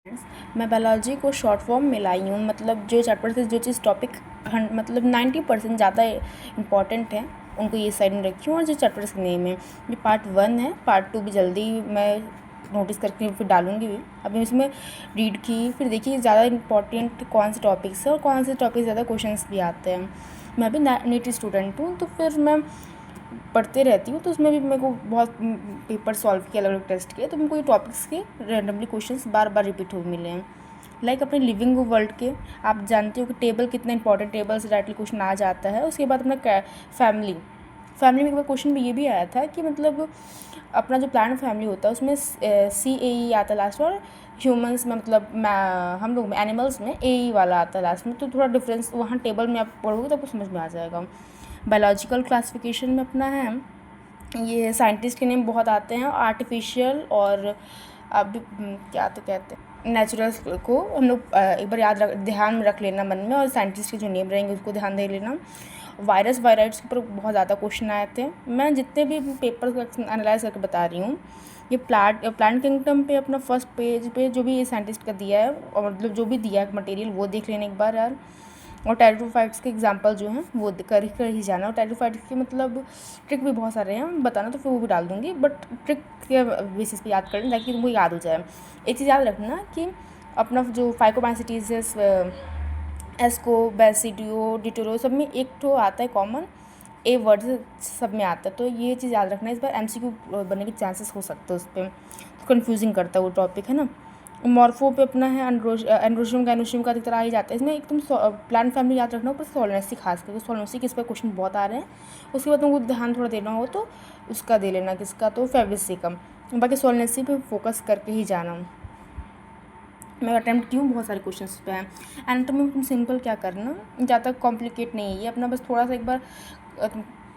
Friends, मैं biology को short form में लाई हूँ। मतलब जो चैप्टर से जो चीज़ टॉपिक मतलब 90% ज़्यादा इम्पॉर्टेंट है उनको ये साइड में रखी हूँ। और जो चैप्टर्स के नेम है ये पार्ट 1 है, पार्ट 2 भी जल्दी मैं नोटिस करके फिर डालूँगी भी। अभी इसमें रीड की फिर देखिए ज़्यादा इम्पॉर्टेंट कौन से टॉपिक्स है और कौन से टॉपिक ज़्यादा क्वेश्चंस भी आते हैं। मैं भी नीट स्टूडेंट हूँ तो फिर मैं पढ़ते रहती हूँ, तो उसमें भी मेरे को बहुत पेपर सॉल्व किए, अलग अलग टेस्ट किए, तो मेरे को ये टॉपिक्स के रैंडमली क्वेश्चंस बार बार रिपीट हो मिले हैं। लाइक अपने लिविंग वर्ल्ड के आप जानते हो कि टेबल कितना इंपॉर्टेंट, टेबल से डायरेक्टली क्वेश्चन आ जाता है। उसके बाद अपना फैमिली में एक बार क्वेश्चन भी ये भी आया था कि मतलब अपना जो प्लान फैमिली होता है उसमें CAE आता है लास्ट, और ह्यूमंस में मतलब हम लोग में एनिमल्स में AE वाला आता है लास्ट में। तो थोड़ा डिफरेंस वहाँ टेबल में आप पढ़ोगे तो आपको समझ में आ जाएगा। बायोलॉजिकल क्लासिफिकेशन में अपना है, ये साइंटिस्ट के नेम बहुत आते हैं, आर्टिफिशियल और अब क्या तो कहते हैं नेचुरल को हम लोग एक बार ध्यान में रख लेना मन में, और साइंटिस्ट के जो नेम रहेंगे उसको ध्यान दे लेना। वायराइड्स के ऊपर बहुत ज़्यादा क्वेश्चन आए थे। मैं जितने भी पेपर को एनालाइज करके बता रही हूँ, ये प्लांट किंगडम पे अपना फर्स्ट पेज पे जो भी ये साइंटिस्ट का दिया है और मतलब जो भी दिया है मटेरियल वो देख लेना एक बार यार। और टेरिडोफाइट्स के एग्जांपल जो हैं वो कर ही जाना। और टेरिडोफाइट्स के मतलब ट्रिक भी बहुत सारे हैं बताना, तो फिर वो भी डाल दूँगी, बट ट्रिक के बेसिस पे याद कर लें ताकि तुमको याद हो जाए। एक चीज़ याद रखना कि अपना जो फाइकोमाइसिटीज एस्को बेसिडियो डिटोरो सब में एक तो आता है कॉमन, ए वर्ड सब में आता है, तो ये चीज़ याद रखना। इस बार MCQ बनने के चांसेस हो सकते हैं उस पर, तो कन्फ्यूजिंग करता है वो टॉपिक, है ना। मॉर्फो पे अपना है एंड्रोशियम गैनोशियम का अधिकतर आ ही जाता है इसमें। एक तुम प्लांट फैमिली याद रखना, ऊपर सोलनेसी खास करके सोलनेसी के इस पर क्वेश्चन बहुत आ रहे हैं। उसके बाद तुमको ध्यान थोड़ा देना हो तो उसका दे लेना, किसका, तो फेब्रिसिकम। बाकी सोलनेसी पे फोकस करके ही जाना। मैं अटैम्प्ट की हूँ, बहुत सारे क्वेश्चन पे हैं। एनाटॉमी में तुम सिंपल क्या करना, ज़्यादा कॉम्प्लिकेट नहीं है ये, अपना बस थोड़ा सा एक बार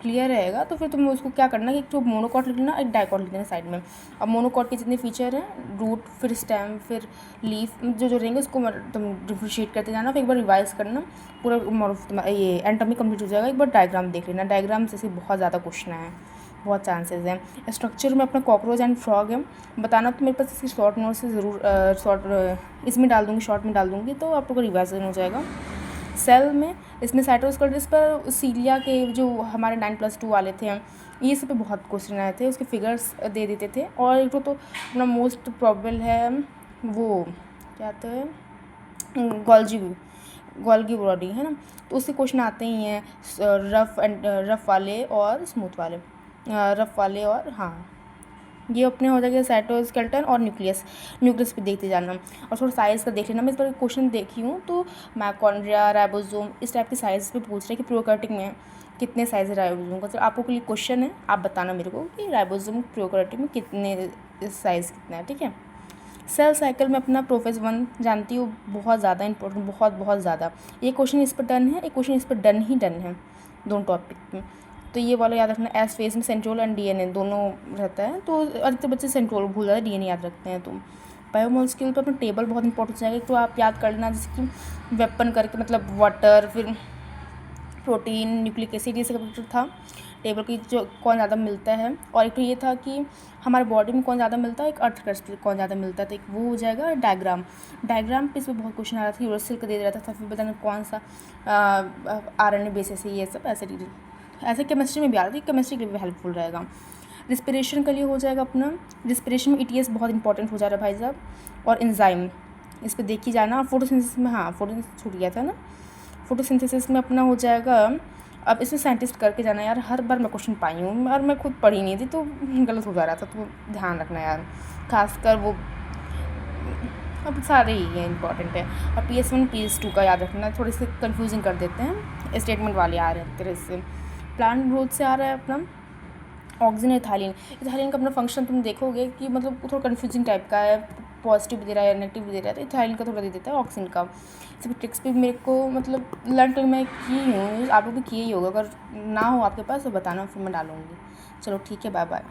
क्लियर रहेगा तो फिर तुम उसको क्या करना कि एक तो मोनोकॉट लिख लेना, एक डाइकॉट लिख लेना साइड में। अब मोनोकॉट के जितने फीचर हैं, रूट फिर स्टेम फिर लीफ जो रहेंगे उसको तुम डिफ्रेंशिएट करते जाना, फिर एक बार रिवाइज करना, पूरा ये एनाटॉमी कंप्लीट हो जाएगा। एक बार डायग्राम देख लेना, डायग्राम से बहुत ज़्यादा क्वेश्चन है, बहुत चांसेस हैं। स्ट्रक्चर में अपना कॉकरोच एंड फ्रॉग है बताना, तो मेरे पास इसकी शॉर्ट नोट से ज़रूर इसमें डाल दूँगी, शॉर्ट में डाल दूँगी, तो आप लोग का रिवाइजन हो जाएगा। सेल में इसमें साइटोस्केलेटन पर सीलिया के जो हमारे 9+2 वाले थे, ये सब पे बहुत क्वेश्चन आए थे, उसके फिगर्स दे देते थे। और एक तो अपना मोस्ट प्रॉबल है वो क्या तो है गोल्गी बॉडी, है ना, तो उसके क्वेश्चन आते ही हैं रफ वाले और स्मूथ वाले, रफ वाले और हाँ ये अपने हो जाएगा साइटोस्केलेटन और न्यूक्लियस पे देखते जाना। और थोड़ा साइज़ का देख लेना। मैं इस बार क्वेश्चन देखी हूँ तो माइटोकॉन्ड्रिया राइबोसोम इस टाइप के साइज़ पे पूछ रहे हैं कि प्रोकैरियोटिक में कितने साइज़ है राइबोसोम का। तो आपको के लिए क्वेश्चन है, आप बताना मेरे को कि राइबोसोम प्रोकैरियोटिक में कितने साइज़ कितना है, ठीक है। सेल साइकिल में अपना प्रोफेस 1 जानती हूँ, बहुत ज़्यादा इंपॉर्टेंट, बहुत ज़्यादा। ये क्वेश्चन इस पर डन है, एक क्वेश्चन इस पर डन है दोनों टॉपिक में। तो ये वाला याद रखना। एस फेज में सेंट्रोल एंड DNA दोनों रहता है, तो अधिकतर बच्चे सेंट्रोल भूल जाते हैं, DNA याद रखते हैं। तो बायोमोलिक्यूल पर अपना टेबल बहुत इंपॉर्टेंट जाएगा, तो आप याद कर लेना, जैसे कि वेपन करके मतलब वाटर, फिर प्रोटीन, न्यूक्लिक एसिड, ये सब था टेबल की जो कौन ज़्यादा मिलता है। और एक तो ये था कि हमारे बॉडी में कौन ज़्यादा मिलता है, एक अर्थ क्रस्ट पे कौन ज़्यादा मिलता है, तो एक वो हो जाएगा। डायग्राम पे इस पर बहुत क्वेश्चन आ रहा था, यूरोसिल का दे रहा था, फिर बताना कौन सा RNA बेसिस है, ये सब ऐसे केमिस्ट्री में भी आ रहा था, केमिस्ट्री के लिए भी हेल्पफुल रहेगा। रिस्पिरेशन के लिए हो जाएगा अपना, रिस्पिरेशन में ETS बहुत इंपॉर्टेंट हो जा रहा है भाई साहब। और एंजाइम इस पर देखी जाना। फोटोसिंथेसिस में, हाँ फोटोसिंथेसिस छूट गया था ना, फोटोसिंथेसिस में अपना हो जाएगा। अब इसमें साइंटिस्ट करके जाना यार, हर बार मैं क्वेश्चन पाई हूँ और मैं खुद पढ़ी नहीं थी तो गलत हो जा रहा था, तो ध्यान रखना यार, खासकर वो अब सारे ही हैं इंपॉर्टेंट है। और PS1 PS2 का याद रखना, थोड़े से कन्फ्यूजिंग कर देते हैं, स्टेटमेंट वाले आ रहे हैं तरह से। प्लांट ग्रोथ से आ रहा है अपना ऑक्सीजन इथाइलिन का अपना फंक्शन तुम देखोगे कि मतलब थोड़ा कन्फ्यूजिंग टाइप का है, पॉजिटिव भी दे रहा है नेगेटिव भी दे रहा है, तो इथाइलिन का थोड़ा दे देता है ऑक्सीजन का। इस ट्रिक्स भी मेरे को मतलब लर्न तो मैं की हूँ, आप लोग भी किए ही होगा, अगर ना हो आपके पास तो बताना, फिर मैं डालूँगी। चलो ठीक है, बाय बाय।